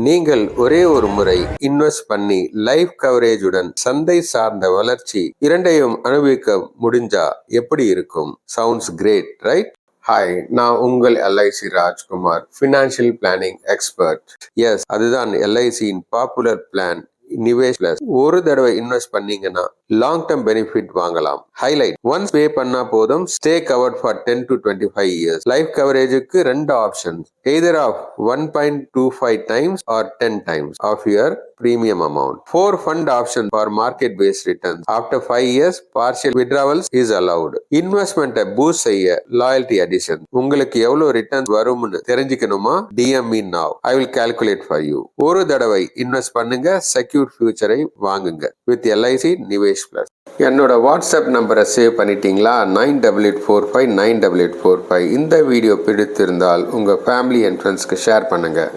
நீங்கள் ஒரே ஒரு முறை இன்வெஸ்ட் பண்ணி லைஃப் கவரேஜுடன் சந்தை சார்ந்த வளர்ச்சி இரண்டையும் அனுபவிக்க முடிஞ்சா எப்படி இருக்கும்? Sounds great, right? ஹாய், நான் உங்கள் LIC Rajkumar, financial planning expert. Yes, அதுதான் எல்ஐசியின் பாப்புலர் பிளான் நிவேஷ் பிளஸ். ஒரு தடவை இன்வெஸ்ட் பண்ணீங்கன்னா லாங் டர்ம் பெனிஃபிட் வாங்கலாம். ஹைலைட், ஒன்ஸ் பே பண்ணா போதும், stay covered for 10 to 25 years. Life கவரேஜுக்கு 2 options, either of 1.25 times or 10 times of your premium amount. 4 fund options for market based returns. After 5 years, partial withdrawals is allowed. இன்வெஸ்ட்மெண்ட்டை boost செய்ய loyalty addition. உங்களுக்கு எவ்வளவு return வரும்னு தெரிஞ்சுக்கணுமா? DM me now. I will calculate for you. ஒரு தடவை invest பண்ணுங்க, secure ஃபியூச்சரை வாங்குங்க வித் எல்ஐசி நிவேஷ் பிளஸ். என்னோட வாட்ஸ்அப் நம்பரை சேவ் பண்ணிட்டீங்களா? 9845988845. இந்த வீடியோ பிடித்திருந்தால் உங்கள் ஃபேமிலி அண்ட் ஃப்ரெண்ட்ஸ்க்கு ஷேர் பண்ணுங்கள்.